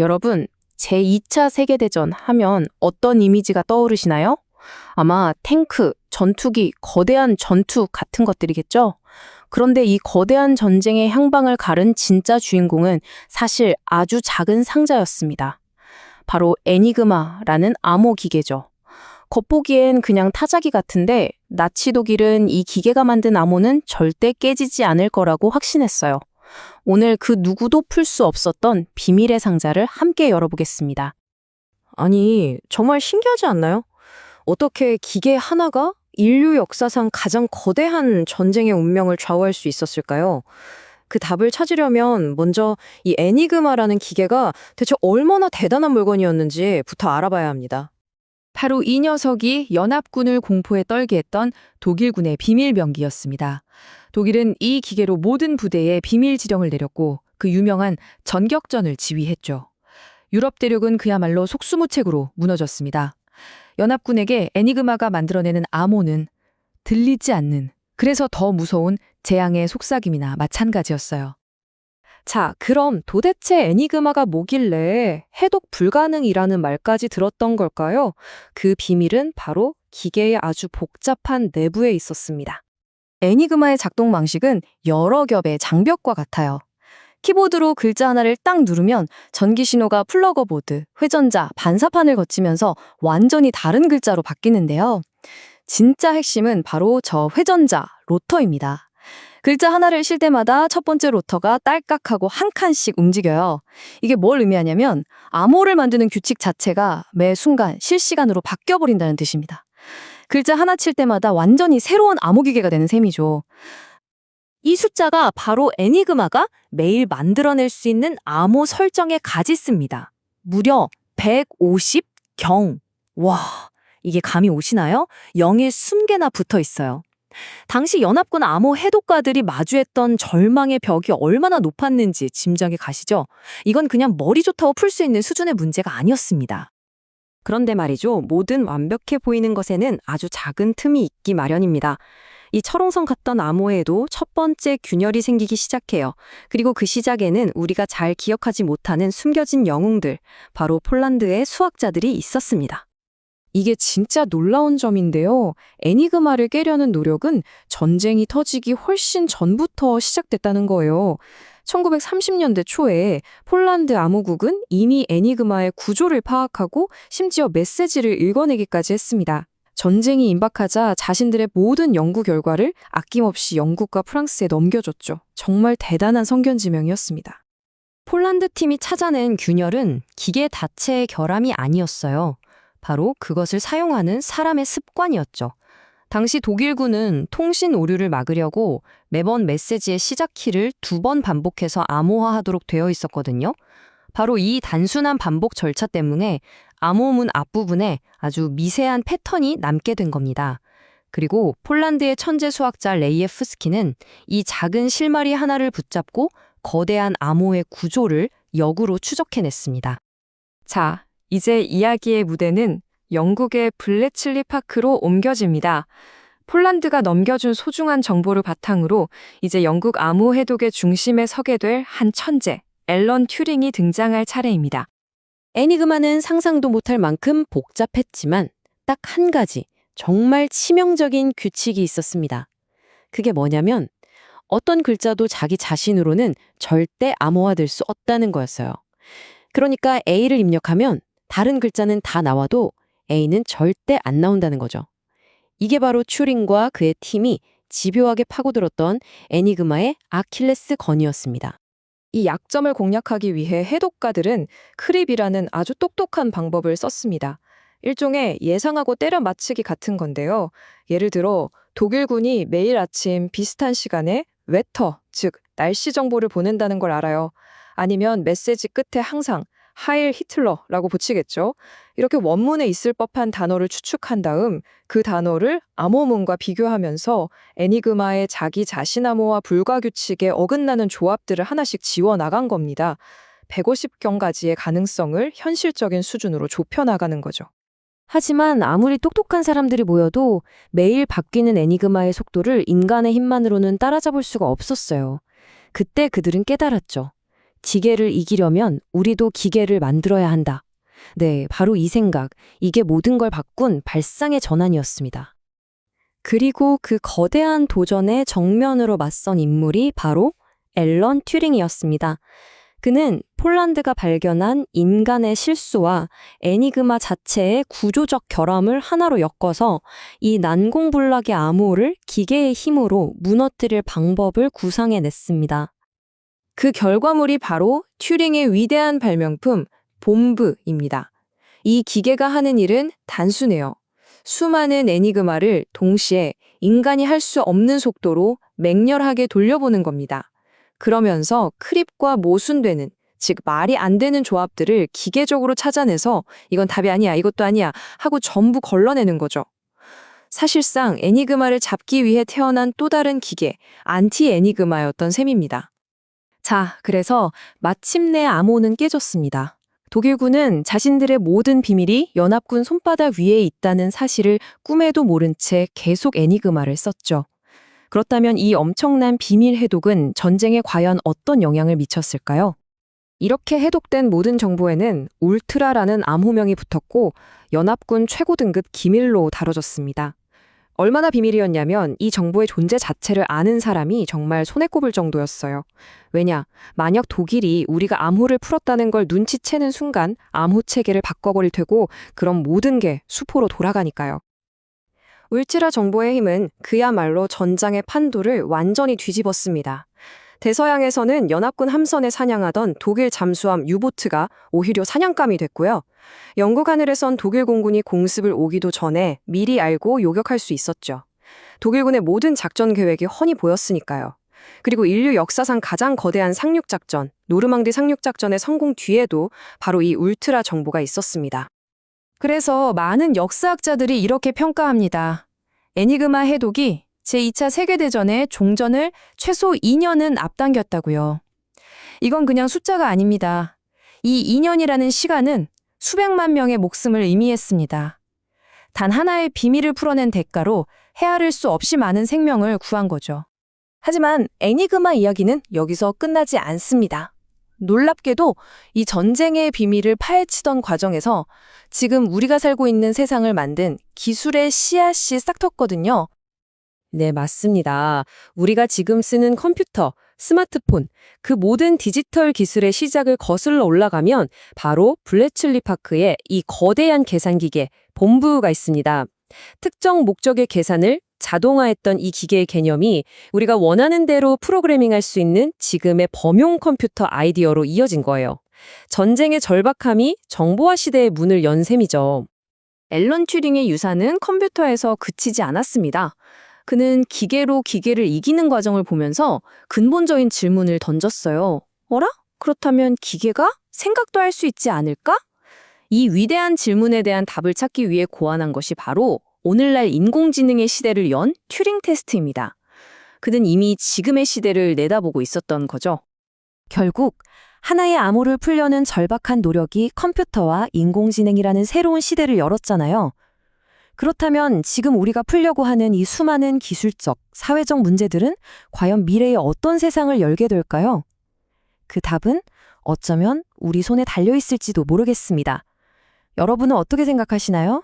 여러분, 제2차 세계대전 하면 어떤 이미지가 떠오르시나요? 아마 탱크, 전투기, 거대한 전투 같은 것들이겠죠? 그런데 이 거대한 전쟁의 향방을 가른 진짜 주인공은 사실 아주 작은 상자였습니다. 바로 애니그마라는 암호 기계죠. 겉보기엔 그냥 타자기 같은데 나치 독일은 이 기계가 만든 암호는 절대 깨지지 않을 거라고 확신했어요. 오늘 그 누구도 풀 수 없었던 비밀의 상자를 함께 열어보겠습니다. 아니, 정말 신기하지 않나요? 어떻게 기계 하나가 인류 역사상 가장 거대한 전쟁의 운명을 좌우할 수 있었을까요? 그 답을 찾으려면 먼저 이 애니그마라는 기계가 대체 얼마나 대단한 물건이었는지부터 알아봐야 합니다. 바로 이 녀석이 연합군을 공포에 떨게 했던 독일군의 비밀 병기였습니다. 독일은 이 기계로 모든 부대에 비밀 지령을 내렸고 그 유명한 전격전을 지휘했죠. 유럽 대륙은 그야말로 속수무책으로 무너졌습니다. 연합군에게 애니그마가 만들어내는 암호는 들리지 않는, 그래서 더 무서운 재앙의 속삭임이나 마찬가지였어요. 자, 그럼 도대체 애니그마가 뭐길래 해독 불가능이라는 말까지 들었던 걸까요? 그 비밀은 바로 기계의 아주 복잡한 내부에 있었습니다. 애니그마의 작동 방식은 여러 겹의 장벽과 같아요. 키보드로 글자 하나를 딱 누르면 전기 신호가 플러거 보드, 회전자, 반사판을 거치면서 완전히 다른 글자로 바뀌는데요. 진짜 핵심은 바로 저 회전자, 로터입니다. 글자 하나를 실 때마다 첫 번째 로터가 딸깍하고 한 칸씩 움직여요. 이게 뭘 의미하냐면 암호를 만드는 규칙 자체가 매 순간 실시간으로 바뀌어버린다는 뜻입니다. 글자 하나 칠 때마다 완전히 새로운 암호 기계가 되는 셈이죠. 이 숫자가 바로 애니그마가 매일 만들어낼 수 있는 암호 설정의 가지수입니다. 무려 150경. 와, 이게 감이 오시나요? 0이 20개나 붙어 있어요. 당시 연합군 암호 해독가들이 마주했던 절망의 벽이 얼마나 높았는지 짐작이 가시죠? 이건 그냥 머리 좋다고 풀 수 있는 수준의 문제가 아니었습니다. 그런데 말이죠, 모든 완벽해 보이는 것에는 아주 작은 틈이 있기 마련입니다. 이 철옹성 같던 암호에도 첫 번째 균열이 생기기 시작해요. 그리고 그 시작에는 우리가 잘 기억하지 못하는 숨겨진 영웅들, 바로 폴란드의 수학자들이 있었습니다. 이게 진짜 놀라운 점인데요. 애니그마를 깨려는 노력은 전쟁이 터지기 훨씬 전부터 시작됐다는 거예요. 1930년대 초에 폴란드 암호국은 이미 애니그마의 구조를 파악하고 심지어 메시지를 읽어내기까지 했습니다. 전쟁이 임박하자 자신들의 모든 연구 결과를 아낌없이 영국과 프랑스에 넘겨줬죠. 정말 대단한 성견지명이었습니다. 폴란드 팀이 찾아낸 균열은 기계 자체의 결함이 아니었어요. 바로 그것을 사용하는 사람의 습관이었죠. 당시 독일군은 통신 오류를 막으려고 매번 메시지의 시작 키를 2번 반복해서 암호화하도록 되어 있었거든요. 바로 이 단순한 반복 절차 때문에 암호문 앞부분에 아주 미세한 패턴이 남게 된 겁니다. 그리고 폴란드의 천재 수학자 레이에프스키는 이 작은 실마리 하나를 붙잡고 거대한 암호의 구조를 역으로 추적해냈습니다. 자, 이제 이야기의 무대는 영국의 블레칠리 파크로 옮겨집니다. 폴란드가 넘겨준 소중한 정보를 바탕으로 이제 영국 암호 해독의 중심에 서게 될 한 천재, 앨런 튜링이 등장할 차례입니다. 애니그마는 상상도 못할 만큼 복잡했지만 딱 한 가지 정말 치명적인 규칙이 있었습니다. 그게 뭐냐면 어떤 글자도 자기 자신으로는 절대 암호화될 수 없다는 거였어요. 그러니까 A를 입력하면 다른 글자는 다 나와도 A는 절대 안 나온다는 거죠. 이게 바로 튜링과 그의 팀이 집요하게 파고들었던 애니그마의 아킬레스건이었습니다. 이 약점을 공략하기 위해 해독가들은 크립이라는 아주 똑똑한 방법을 썼습니다. 일종의 예상하고 때려 맞추기 같은 건데요. 예를 들어 독일군이 매일 아침 비슷한 시간에 웨터, 즉 날씨 정보를 보낸다는 걸 알아요. 아니면 메시지 끝에 항상 하일 히틀러라고 붙이겠죠. 이렇게 원문에 있을 법한 단어를 추측한 다음 그 단어를 암호문과 비교하면서 애니그마의 자기 자신 암호와 불가규칙에 어긋나는 조합들을 하나씩 지워나간 겁니다. 150경가지의 가능성을 현실적인 수준으로 좁혀나가는 거죠. 하지만 아무리 똑똑한 사람들이 모여도 매일 바뀌는 애니그마의 속도를 인간의 힘만으로는 따라잡을 수가 없었어요. 그때 그들은 깨달았죠. 기계를 이기려면 우리도 기계를 만들어야 한다. 네, 바로 이 생각. 이게 모든 걸 바꾼 발상의 전환이었습니다. 그리고 그 거대한 도전에 정면으로 맞선 인물이 바로 앨런 튜링이었습니다. 그는 폴란드가 발견한 인간의 실수와 애니그마 자체의 구조적 결함을 하나로 엮어서 이 난공불락의 암호를 기계의 힘으로 무너뜨릴 방법을 구상해냈습니다. 그 결과물이 바로 튜링의 위대한 발명품 봄브입니다. 이 기계가 하는 일은 단순해요. 수많은 애니그마를 동시에 인간이 할 수 없는 속도로 맹렬하게 돌려보는 겁니다. 그러면서 크립과 모순되는, 즉 말이 안 되는 조합들을 기계적으로 찾아내서 이건 답이 아니야, 이것도 아니야 하고 전부 걸러내는 거죠. 사실상 애니그마를 잡기 위해 태어난 또 다른 기계, 안티 애니그마였던 셈입니다. 자, 그래서 마침내 암호는 깨졌습니다. 독일군은 자신들의 모든 비밀이 연합군 손바닥 위에 있다는 사실을 꿈에도 모른 채 계속 애니그마를 썼죠. 그렇다면 이 엄청난 비밀 해독은 전쟁에 과연 어떤 영향을 미쳤을까요? 이렇게 해독된 모든 정보에는 울트라라는 암호명이 붙었고 연합군 최고 등급 기밀로 다뤄졌습니다. 얼마나 비밀이었냐면 이 정보의 존재 자체를 아는 사람이 정말 손에 꼽을 정도였어요. 왜냐? 만약 독일이 우리가 암호를 풀었다는 걸 눈치채는 순간 암호 체계를 바꿔버릴 테고 그럼 모든 게 수포로 돌아가니까요. 울트라 정보의 힘은 그야말로 전장의 판도를 완전히 뒤집었습니다. 대서양에서는 연합군 함선에 사냥하던 독일 잠수함 유보트가 오히려 사냥감이 됐고요. 영국 하늘에선 독일 공군이 공습을 오기도 전에 미리 알고 요격할 수 있었죠. 독일군의 모든 작전 계획이 훤히 보였으니까요. 그리고 인류 역사상 가장 거대한 상륙작전, 노르망디 상륙작전의 성공 뒤에도 바로 이 울트라 정보가 있었습니다. 그래서 많은 역사학자들이 이렇게 평가합니다. 애니그마 해독이 제2차 세계대전의 종전을 최소 2년은 앞당겼다고요. 이건 그냥 숫자가 아닙니다. 이 2년이라는 시간은 수백만 명의 목숨을 의미했습니다. 단 하나의 비밀을 풀어낸 대가로 헤아릴 수 없이 많은 생명을 구한 거죠. 하지만 애니그마 이야기는 여기서 끝나지 않습니다. 놀랍게도 이 전쟁의 비밀을 파헤치던 과정에서 지금 우리가 살고 있는 세상을 만든 기술의 씨앗이 싹텄거든요. 네, 맞습니다. 우리가 지금 쓰는 컴퓨터, 스마트폰, 그 모든 디지털 기술의 시작을 거슬러 올라가면 바로 블레츠리 파크의 이 거대한 계산기계, 봄브가 있습니다. 특정 목적의 계산을 자동화했던 이 기계의 개념이 우리가 원하는 대로 프로그래밍할 수 있는 지금의 범용 컴퓨터 아이디어로 이어진 거예요. 전쟁의 절박함이 정보화 시대의 문을 연 셈이죠. 앨런 튜링의 유산은 컴퓨터에서 그치지 않았습니다. 그는 기계로 기계를 이기는 과정을 보면서 근본적인 질문을 던졌어요. 어라? 그렇다면 기계가 생각도 할 수 있지 않을까? 이 위대한 질문에 대한 답을 찾기 위해 고안한 것이 바로 오늘날 인공지능의 시대를 연 튜링 테스트입니다. 그는 이미 지금의 시대를 내다보고 있었던 거죠. 결국 하나의 암호를 풀려는 절박한 노력이 컴퓨터와 인공지능이라는 새로운 시대를 열었잖아요. 그렇다면 지금 우리가 풀려고 하는 이 수많은 기술적, 사회적 문제들은 과연 미래에 어떤 세상을 열게 될까요? 그 답은 어쩌면 우리 손에 달려 있을지도 모르겠습니다. 여러분은 어떻게 생각하시나요?